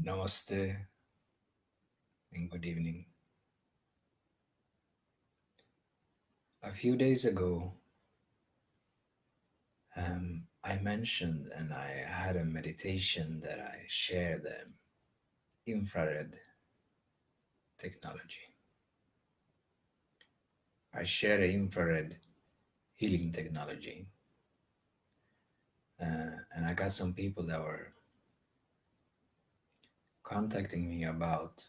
Namaste and good evening. A few days ago, I mentioned and I had a meditation that I share the infrared technology. I share the infrared healing technology, and I got some people that were contacting me about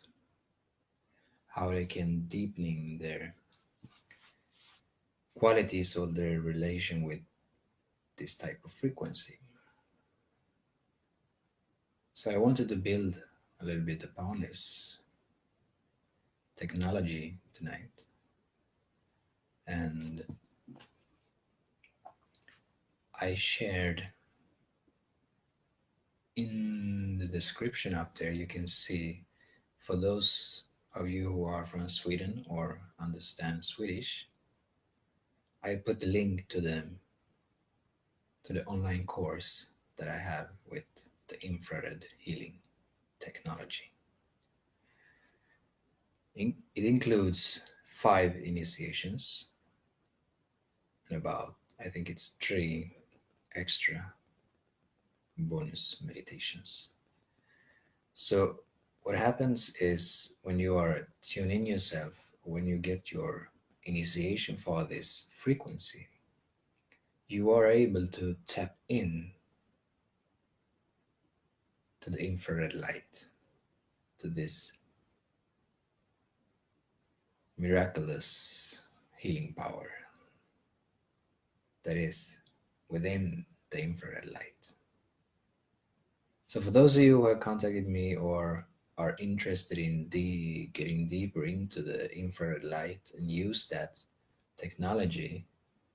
how they can deepening their qualities or their relation with this type of frequency. So I wanted to build a little bit upon this technology tonight. And I shared in the description up there, you can see for those of you who are from Sweden or understand Swedish, I put the link to the online course that I have with the infrared healing technology. It includes 5 initiations and about, I think it's 3 extra bonus meditations. So, what happens is when you are tuning yourself, when you get your initiation for this frequency, you are able to tap in to the infrared light, to this miraculous healing power that is within the infrared light. So, for those of you who have contacted me or are interested in getting deeper into the infrared light and use that technology,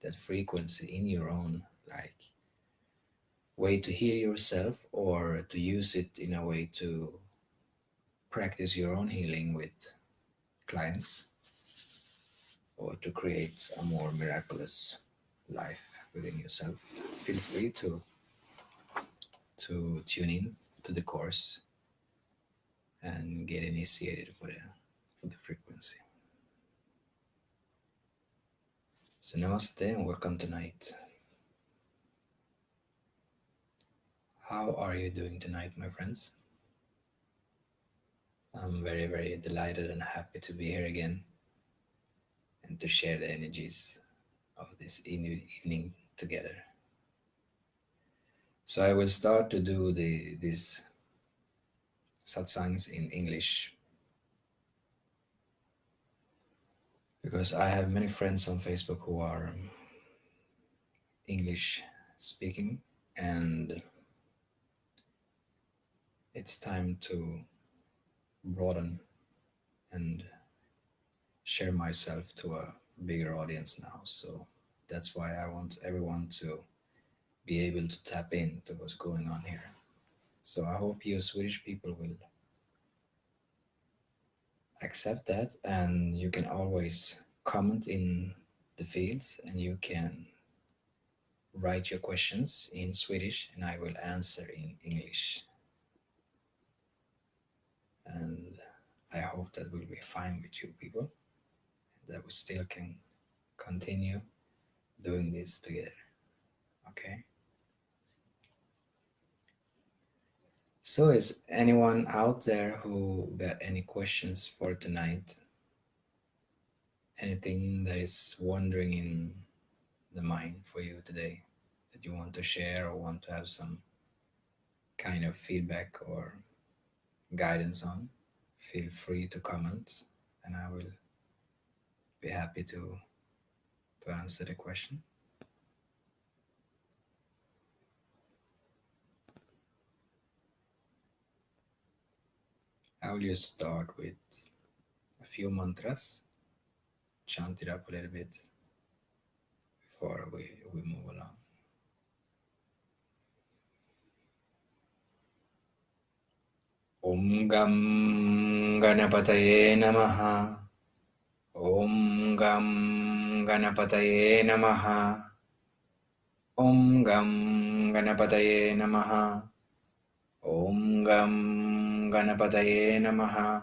that frequency in your own way to heal yourself or to use it in a way to practice your own healing with clients or to create a more miraculous life within yourself, feel free to tune in to the course and get initiated for the frequency. So namaste and welcome tonight. How are you doing tonight, my friends? I'm very, very delighted and happy to be here again and to share the energies of this evening together. So I will start to do these satsangs in English because I have many friends on Facebook who are English speaking, and it's time to broaden and share myself to a bigger audience now. So that's why I want everyone to be able to tap into what's going on here. So I hope you Swedish people will accept that, and you can always comment in the fields and you can write your questions in Swedish and I will answer in English. And I hope that will be fine with you people, that we still can continue doing this together. Okay? So, is anyone out there who got any questions for tonight? Anything that is wandering in the mind for you today that you want to share or want to have some kind of feedback or guidance on? Feel free to comment and I will be happy to answer the question. I will just start with a few mantras, chant it up a little bit before we move along. Om Gam Ganapataye Namaha. Om Gam Ganapataye Namaha. Om Gam Ganapataye Namaha. Om Gam Ganapataye Namaha.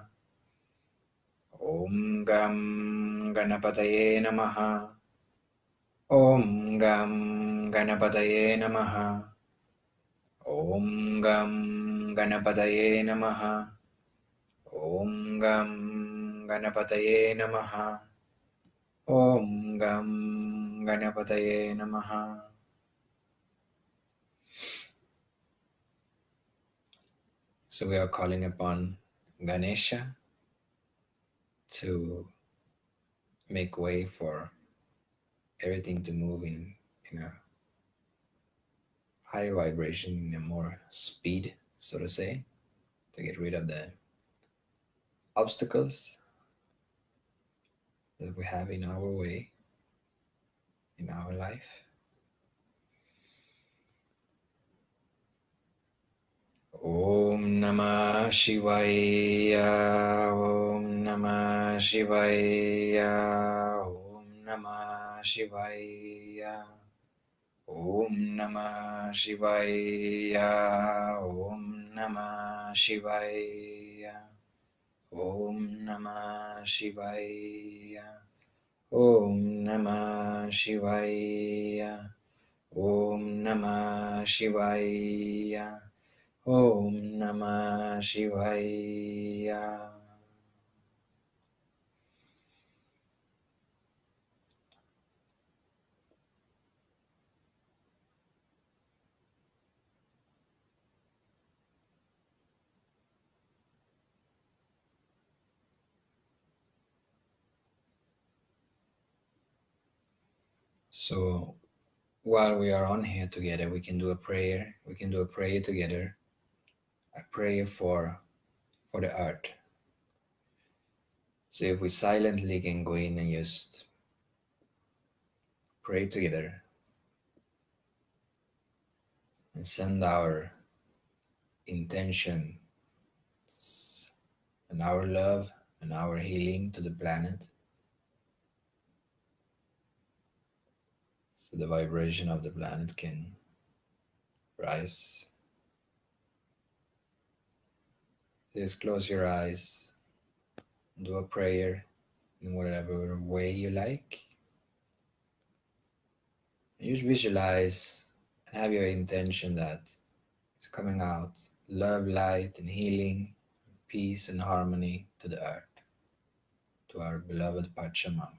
Om Gam Ganapataye Namaha. Om Gam Ganapataye Namaha. Om Gam Ganapataye Namaha. Om Gam Ganapataye Namaha. Om Gam Ganapataye Namaha. So we are calling upon Ganesha to make way for everything to move in a higher vibration, in a more speed, so to say, to get rid of the obstacles that we have in our way, in our life. Om Namah Shivaya. Om Namah Shivaya. Om Namah Shivaya. Om Namah Shivaya. Om Namah Shivaya. Om Namah Shivaya. Om Namah Shivaya. Om Namah Shivaya. Om Namah Shivaya. So while we are on here together, we can do a prayer. We can do a prayer together. A prayer for the earth. So if we silently can go in and just pray together and send our intentions and our love and our healing to the planet, so the vibration of the planet can rise. Just close your eyes, do a prayer in whatever way you like. And just visualize and have your intention that it's coming out love, light, and healing, peace, and harmony to the earth, to our beloved Pachamama.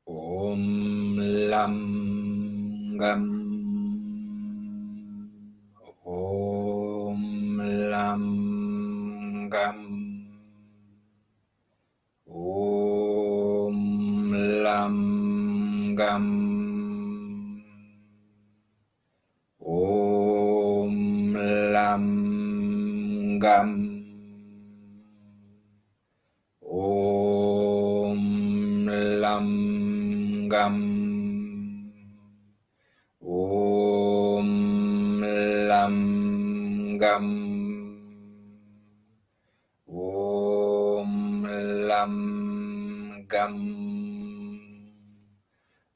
Om Lam Gam. Om Lam Gam. Om Lam Gam. Om Lam Gam. Om Lam Gam. Om Lam Gam. Om Lam Gam.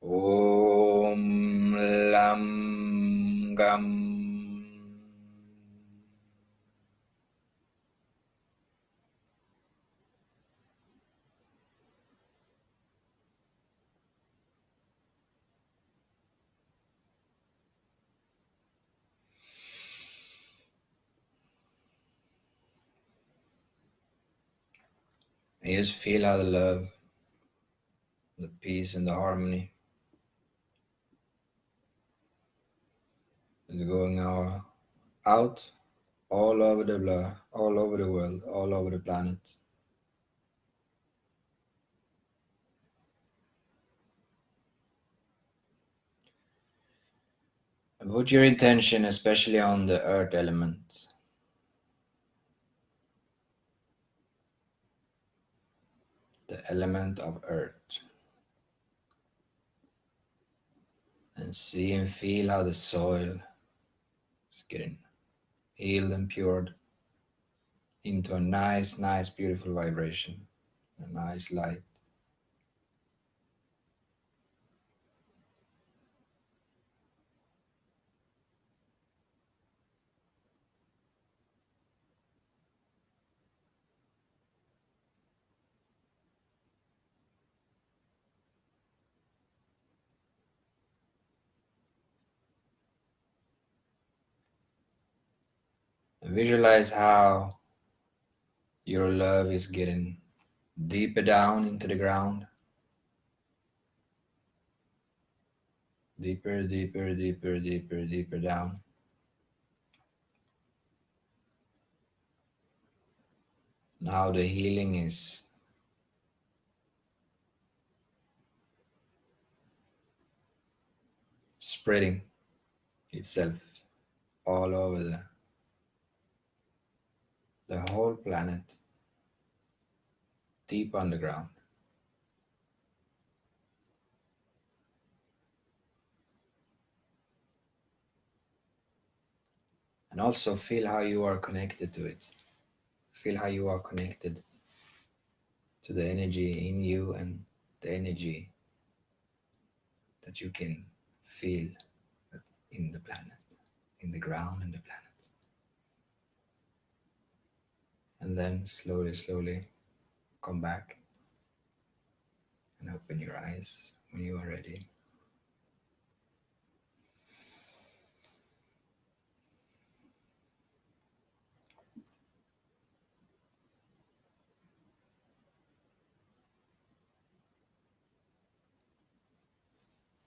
Om Lam Gam. And just feel how the love, the peace, and the harmony is going out all over the all over the world, all over the planet. And put your intention especially on the earth element. The element of earth. And see and feel how the soil getting healed and cured into a nice, nice, beautiful vibration, a nice light. Visualize how your love is getting deeper down into the ground, deeper, deeper, deeper, deeper, deeper down. Now the healing is spreading itself all over the whole planet, deep underground. And also feel how you are connected to it. Feel how you are connected to the energy in you and the energy that you can feel in the planet, in the ground and the planet. And then slowly, slowly come back and open your eyes when you are ready.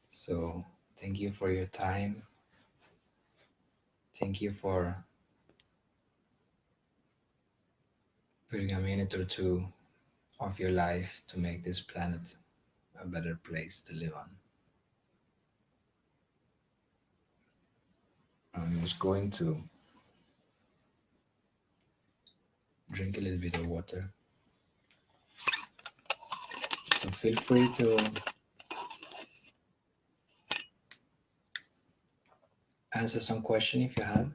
So, thank you for your time. Thank you for putting a minute or two of your life to make this planet a better place to live on. I'm just going to drink a little bit of water. So feel free to answer some question if you have.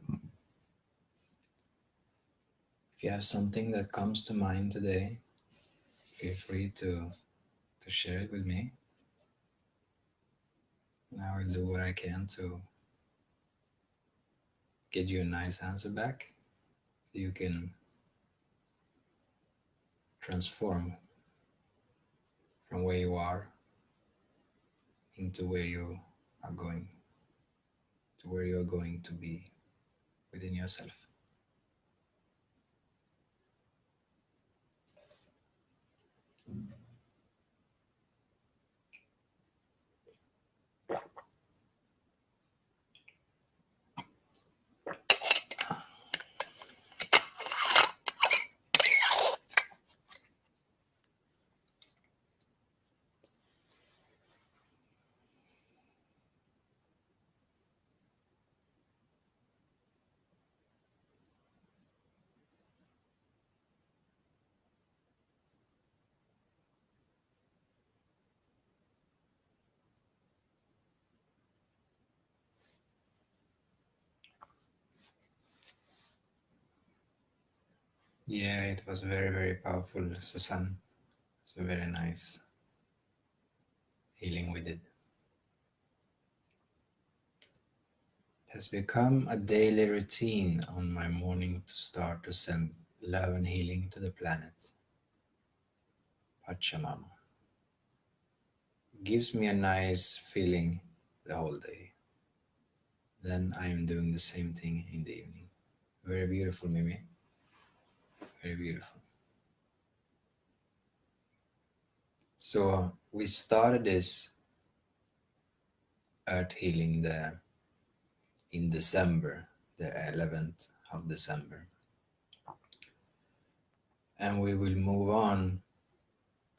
If you have something that comes to mind today, feel free to share it with me. And I will do what I can to get you a nice answer back so you can transform from where you are into where you are going, to where you are going to be within yourself. Yeah, it was very, very powerful, Susan. It's a very nice healing we did. It has become a daily routine on my morning to start to send love and healing to the planet. Pachamama. Gives me a nice feeling the whole day. Then I am doing the same thing in the evening. Very beautiful, Mimi. Very beautiful. So we started this earth healing in December, the 11th of December. And we will move on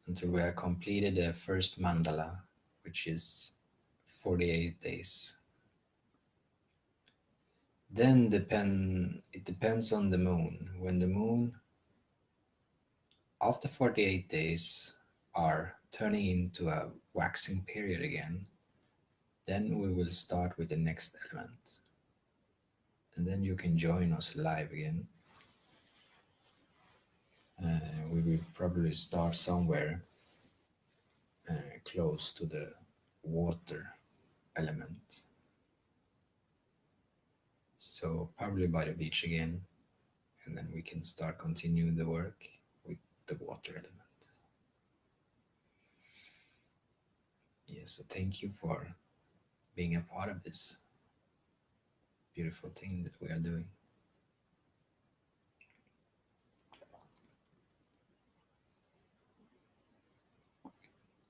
until we have completed the first mandala, which is 48 days. Then it depends on the moon. When the moon after 48 days are turning into a waxing period again, then we will start with the next element. and then you can join us live again. We will probably start somewhere close to the water element. So, probably by the beach again, and then we can start continuing the work with the water element. Yes, so thank you for being a part of this beautiful thing that we are doing.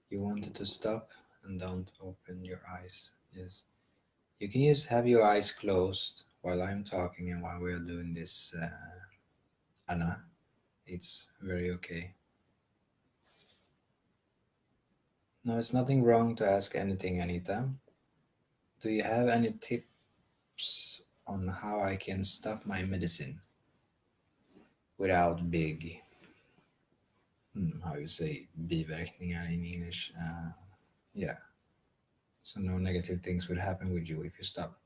You wanted to stop and don't open your eyes. Yes. You can just have your eyes closed while I'm talking and while we are doing this, Anna. It's very okay. No, it's nothing wrong to ask anything, Anita. Do you have any tips on how I can stop my medicine without big, how you say, biverkningar in English? Yeah, so no negative things would happen with you if you stop.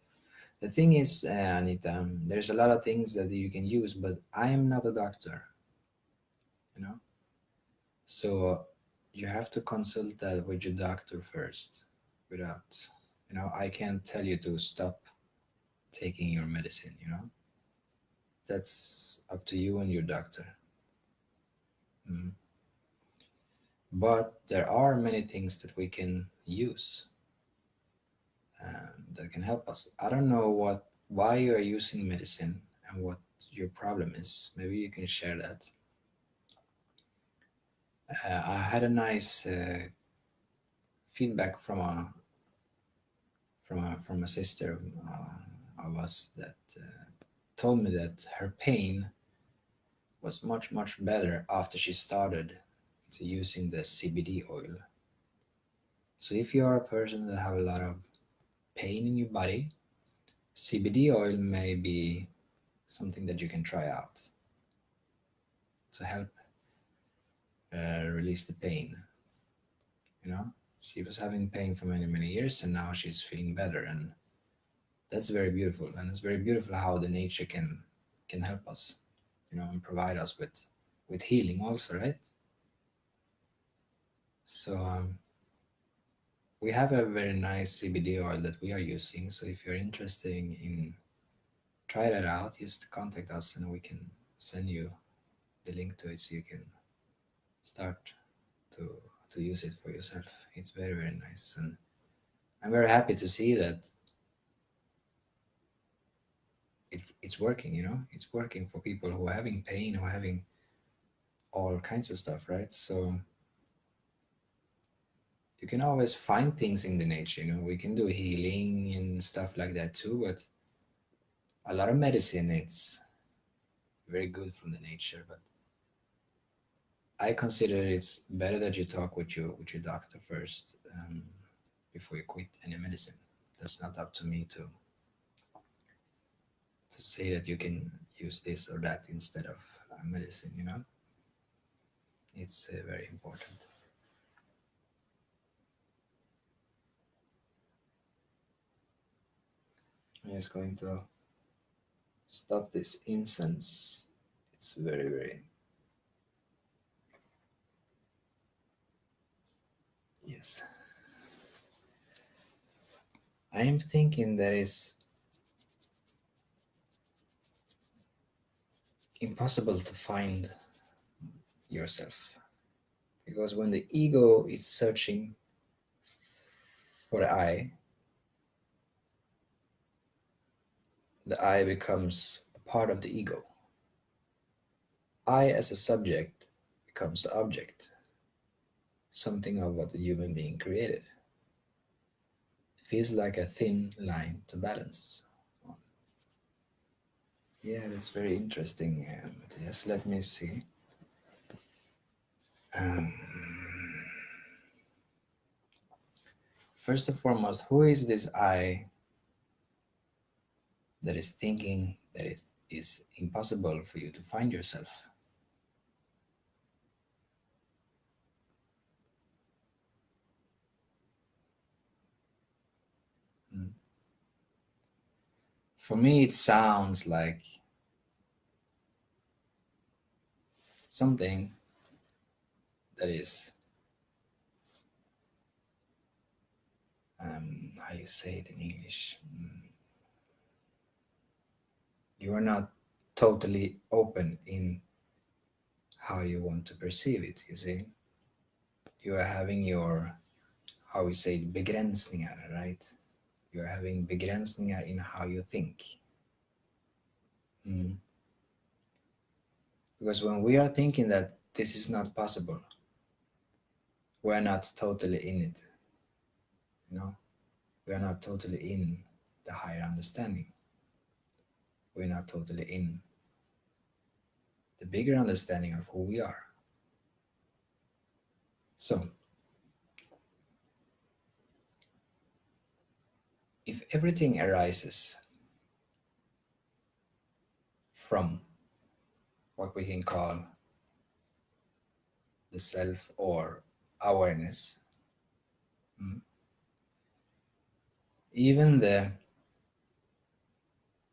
The thing is, Anita, there's a lot of things that you can use, but I am not a doctor, you know? So you have to consult that with your doctor first. Without, I can't tell you to stop taking your medicine. That's up to you and your doctor. Mm. But there are many things that we can use that can help us. I don't know why you are using medicine and what your problem is. Maybe you can share that. I had a nice feedback from a sister of us that told me that her pain was much better after she started to using the CBD oil. So if you are a person that have a lot of pain in your body, CBD oil may be something that you can try out to help release the pain. She was having pain for many years, and now she's feeling better, and that's very beautiful. And it's very beautiful how the nature can help us, and provide us with healing also, right? So we have a very nice CBD oil that we are using. So if you're interested in try that out, just contact us and we can send you the link to it so you can start to to use it for yourself. It's very nice, and I'm very happy to see that it's working. It's working for people who are having pain, who are having all kinds of stuff, right? So you can always find things in the nature. We can do healing and stuff like that too, but a lot of medicine, it's very good from the nature. But I consider it's better that you talk with your doctor first, before you quit any medicine. That's not up to me to say that you can use this or that instead of medicine. It's very important. I'm just going to stop this incense. It's very, yes. I am thinking that it's impossible to find yourself, because when the ego is searching for the I becomes a part of the ego. I, as a subject, becomes the object, something of what the human being created. Feels like a thin line to balance. Yeah, that's very interesting. Yes, let me see. Um, First and foremost, who is this I that is thinking that it is impossible for you to find yourself? Mm. For me, it sounds like something that is, how you say it in English? You are not totally open in how you want to perceive it, you see? You are having your, how we say, begränsningar, right? You are having begränsningar in how you think. Mm. Because when we are thinking that this is not possible, we're not totally in it, you know? We are not totally in the higher understanding. We're not totally in the bigger understanding of who we are. So, if everything arises from what we can call the self or awareness, mm, even the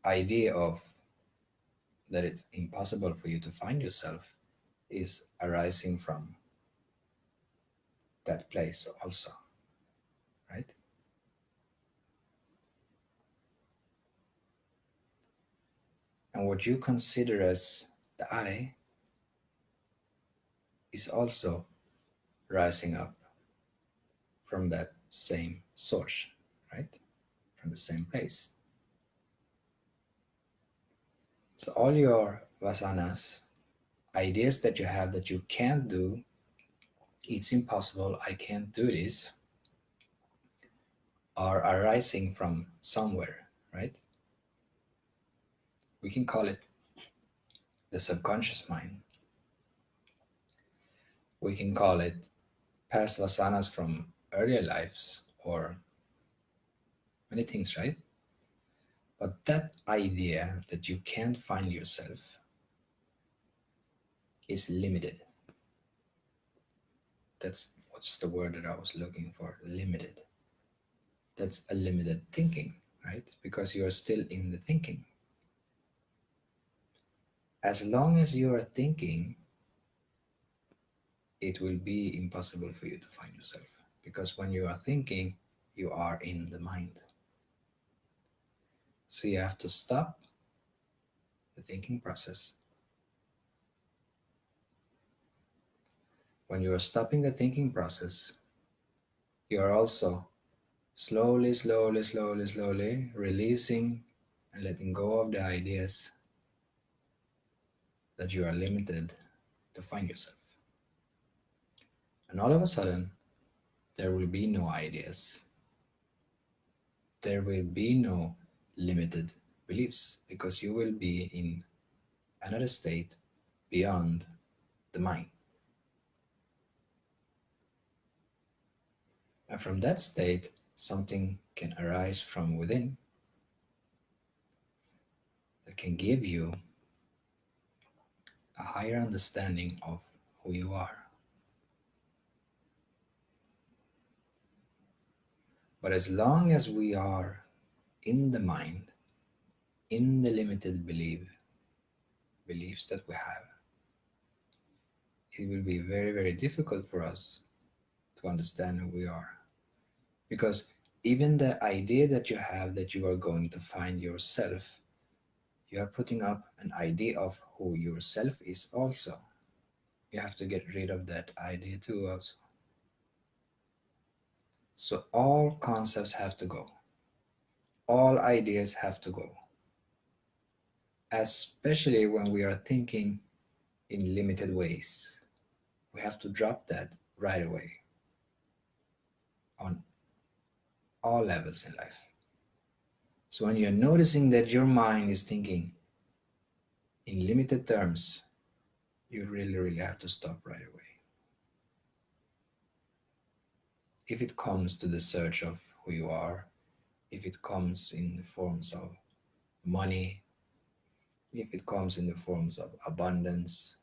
idea of that it's impossible for you to find yourself is arising from that place also, right? And what you consider as the I is also rising up from that same source, right? From the same place. So all your vasanas, ideas that you have that you can't do, it's impossible, I can't do this, are arising from somewhere, right? We can call it the subconscious mind. We can call it past vasanas from earlier lives or many things, right? But that idea that you can't find yourself is limited. That's what's the word that I was looking for, limited. That's a limited thinking, right? Because you're still in the thinking. As long as you are thinking, it will be impossible for you to find yourself. Because when you are thinking, you are in the mind. So you have to stop the thinking process. When you are stopping the thinking process, you are also slowly, slowly, slowly, slowly releasing and letting go of the ideas that you are limited to find yourself. And all of a sudden, there will be no ideas. There will be no limited beliefs because you will be in another state beyond the mind. And from that state, something can arise from within that can give you a higher understanding of who you are. But as long as we are in the mind, in the limited beliefs that we have, it will be very, very difficult for us to understand who we are. Because even the idea that you have that you are going to find yourself, you are putting up an idea of who yourself is also. You have to get rid of that idea too, also. So all concepts have to go, all ideas have to go, especially when we are thinking in limited ways. We have to drop that right away on all levels in life. So when you're noticing that your mind is thinking in limited terms, you really, really have to stop right away. If it comes to the search of who you are, if it comes in the forms of money, if it comes in the forms of abundance,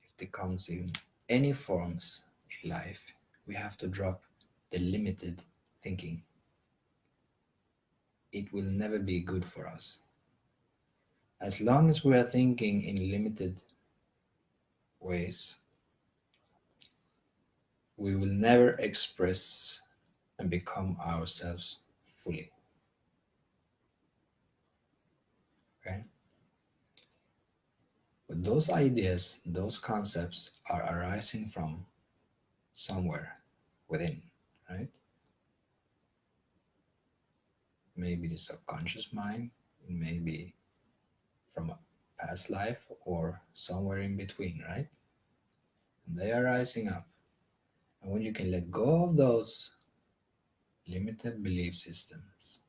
if it comes in any forms in life, we have to drop the limited thinking. it will never be good for us. As long as we are thinking in limited ways, we will never express and become ourselves fully. Okay? But those ideas, those concepts are arising from somewhere within, right? Maybe the subconscious mind, maybe from a past life, or somewhere in between, right? And they are rising up. And when you can let go of those limited belief systems,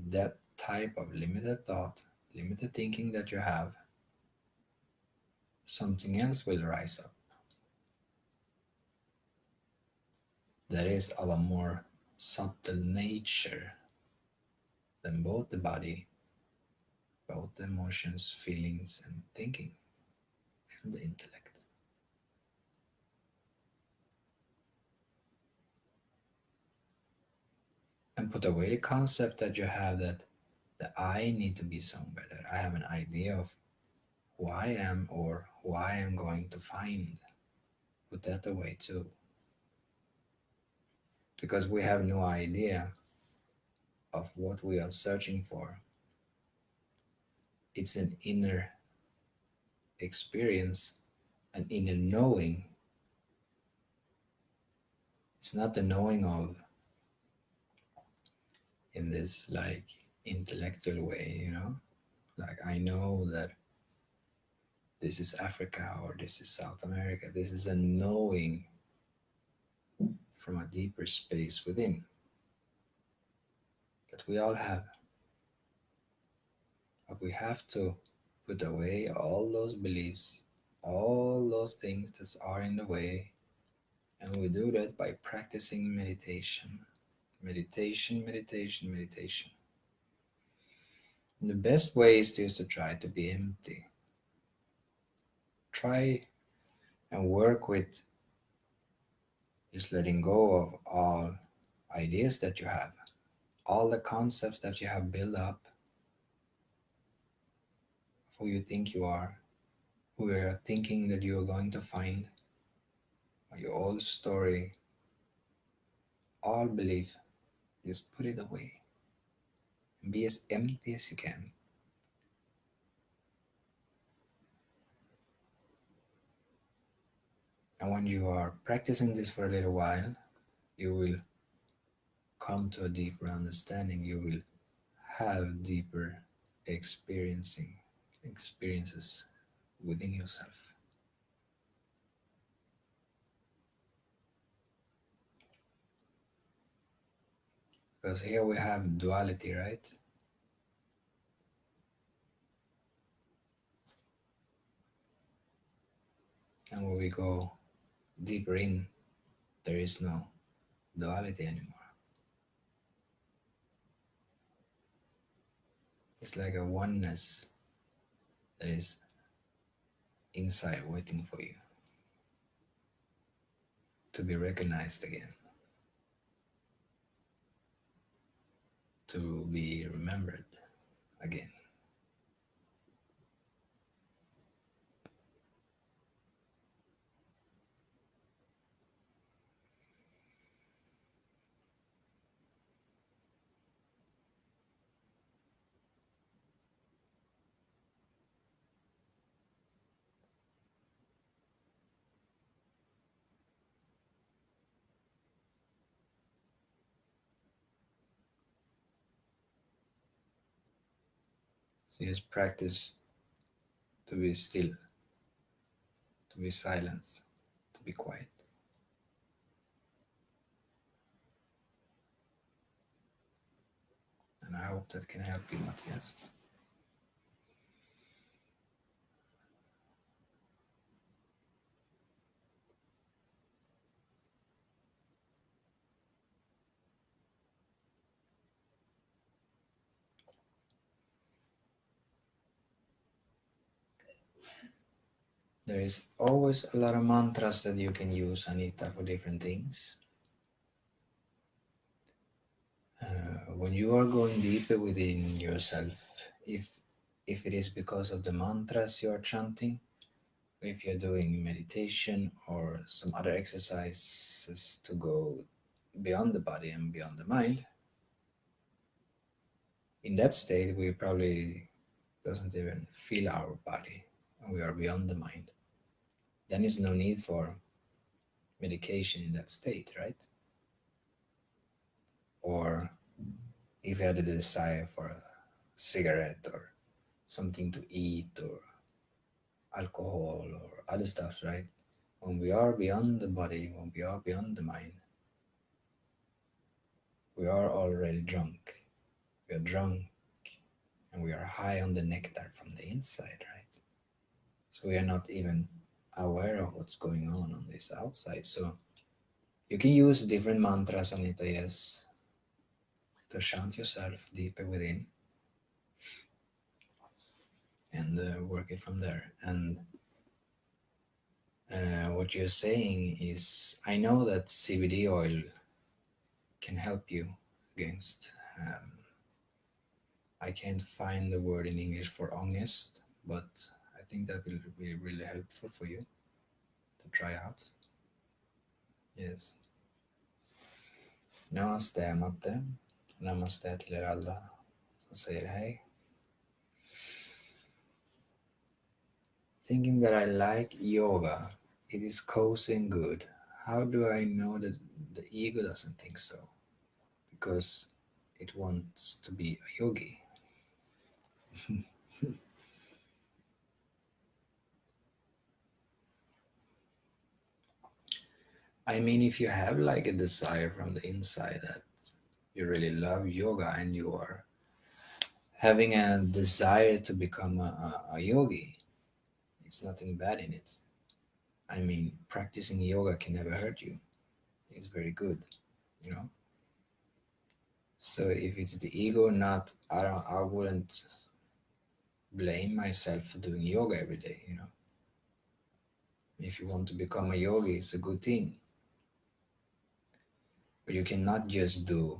that type of limited thought, limited thinking that you have, something else will rise up that is of a more subtle nature than both the body, both the emotions, feelings, and thinking, and the intellect. And put away the concept that you have that I need to be somewhere, that I have an idea of who I am or who I am going to find. Put that away too. Because we have no idea of what we are searching for. It's an inner experience, an inner knowing. It's not the knowing of in this like intellectual way, Like I know that this is Africa or this is South America. This is a knowing from a deeper space within that we all have. But we have to put away all those beliefs, all those things that are in the way. And we do that by practicing meditation. Meditation, meditation, meditation. And the best way is just to try to be empty. Try and work with just letting go of all ideas that you have, all the concepts that you have built up, who you think you are, who you are thinking that you are going to find, your old story, all belief, just put it away and be as empty as you can. And when you are practicing this for a little while, you will come to a deeper understanding. You will have deeper experiencing experiences within yourself. Because here we have duality, right? And when we go deeper in, there is no duality anymore. It's like a oneness that is inside waiting for you to be recognized again, to be remembered again. So just practice to be still, to be silent, to be quiet. And I hope that can help you, Matthias. There is always a lot of mantras that you can use, Anita, for different things. When you are going deeper within yourself, if it is because of the mantras you are chanting, if you're doing meditation or some other exercises to go beyond the body and beyond the mind, in that state we probably doesn't even feel our body and we are beyond the mind. Then is no need for medication in that state, right? Or if you had a desire for a cigarette or something to eat or alcohol or other stuff, right? When we are beyond the body, when we are beyond the mind, we are already drunk. We are drunk and we are high on the nectar from the inside, right? So we are not even aware of what's going on this outside. So you can use different mantras, Anita, yes, to chant yourself deeper within and work it from there. And what you're saying is, I know that CBD oil can help you against. I can't find the word in English for angst, but I think that will be really helpful for you to try out. Yes. Namaste, Matte. Namaste till er alla som säger hej. Thinking that I like yoga, it is cozy and good. How do I know that the ego doesn't think so? Because it wants to be a yogi. I mean, if you have like a desire from the inside that you really love yoga and you are having a desire to become a yogi, it's nothing bad in it. I mean, practicing yoga can never hurt you. It's very good, you know. So if it's the ego or not, I wouldn't blame myself for doing yoga every day, you know. If you want to become a yogi, it's a good thing. But you cannot just do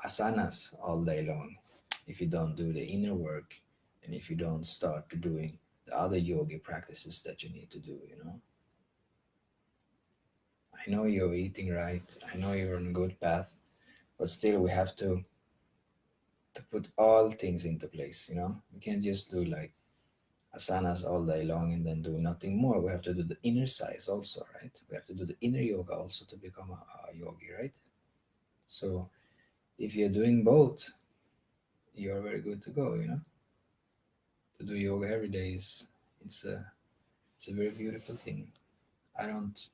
asanas all day long if you don't do the inner work and if you don't start to doing the other yogi practices that you need to do, you know. I know you're eating right, I know you're on a good path, but still we have to put all things into place, you know. We can't just do like asanas all day long and then do nothing more. We have to do the inner side also, right? We have to do the inner yoga also to become a yogi, right? So if you're doing both, you're very good to go, you know. To do yoga every day is it's a very beautiful thing. I don't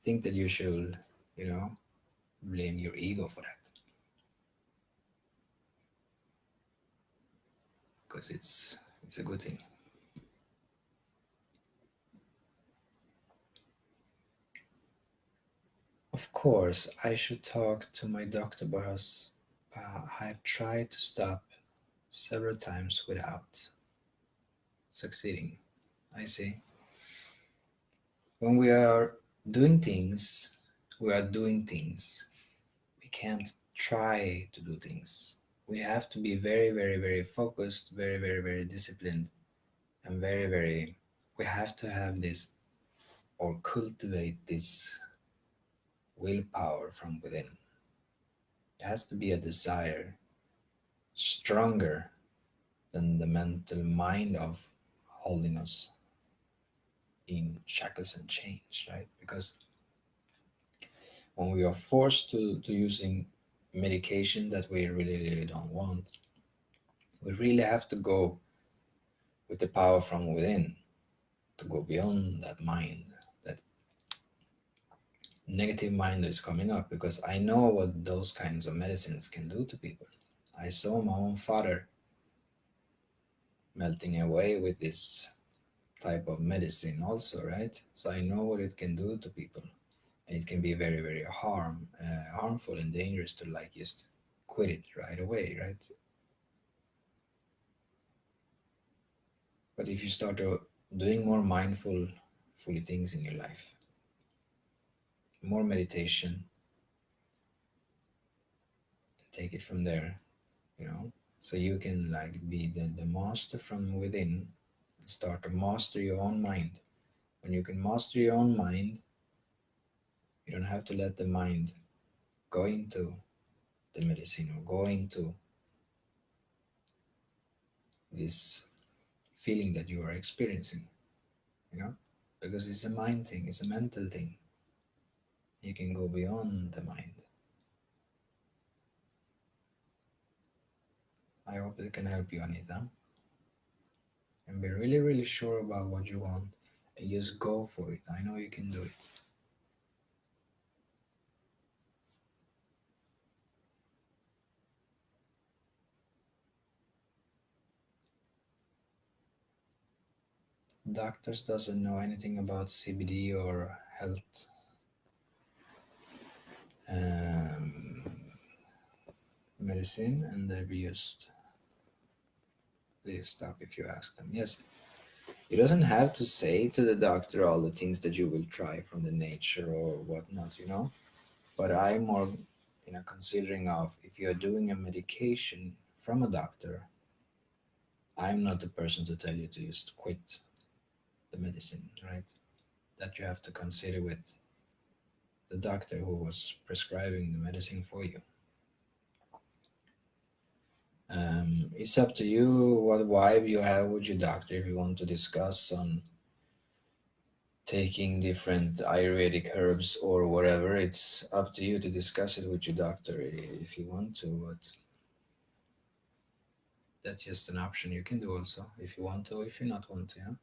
think that you should, you know, blame your ego for that because it's a good thing. Of course, I should talk to my doctor, but I've tried to stop several times without succeeding. I see. When we are doing things, we are doing things. We can't try to do things. We have to be very, very, very focused, very, very, very disciplined, and very, very. We have to have this or cultivate this willpower from within. It has to be a desire stronger than the mental mind of holding us in shackles and chains, right? Because when we are forced to using medication that we really, really don't want, we really have to go with the power from within to go beyond that mind, that negative mind that is coming up. Because I know what those kinds of medicines can do to people. I saw my own father melting away with this type of medicine also, right? So I know what it can do to people, and it can be very, very harmful and dangerous to like just quit it right away, right? But if you start doing more mindful fully things in your life, more meditation, take it from there, you know, so you can like be the master from within and start to master your own mind. When you can master your own mind, you don't have to let the mind go into the medicine or go into this feeling that you are experiencing, you know, because it's a mind thing, it's a mental thing. You can go beyond the mind. I hope it can help you, Anita, and be really, really sure about what you want and just go for it. I know you can do it. Doctors doesn't know anything about CBD or health um, medicine, and they just stop if you ask them. Yes, you doesn't have to say to the doctor all the things that you will try from the nature or whatnot, you know. But I'm more, considering of if you're doing a medication from a doctor, I'm not the person to tell you to just quit the medicine, right? That you have to consider with the doctor who was prescribing the medicine for you. It's up to you what vibe you have with your doctor if you want to discuss on taking different Ayurvedic herbs or whatever. It's up to you to discuss it with your doctor if you want to, but that's just an option you can do also if you want to, if you not want to. Yeah?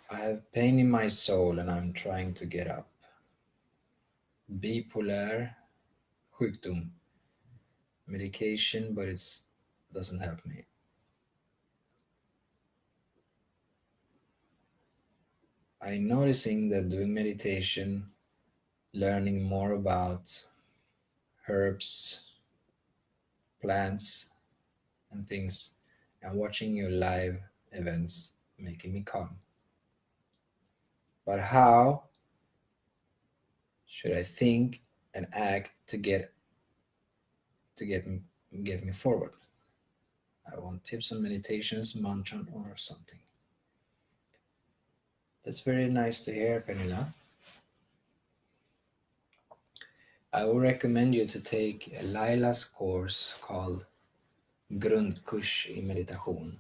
I have pain in my soul and I'm trying to get up. Bipolar sjukdom. Medication, but it's doesn't help me. I'm noticing that doing meditation, learning more about herbs, plants, and things, and watching your live events making me calm. But how should I think and act to get me forward? I want tips on meditations, mantra, or something. That's very nice to hear, Pernilla. I would recommend you to take Laila's course called Grundkurs i meditation.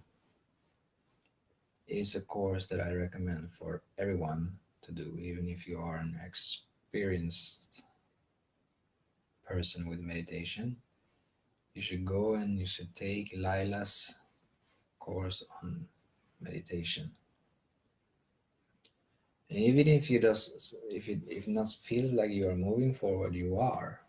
It is a course that I recommend for everyone to do, even if you are an experienced person with meditation. You should go and you should take Laila's course on meditation. And even if you just if it if not feels like you are moving forward, you are.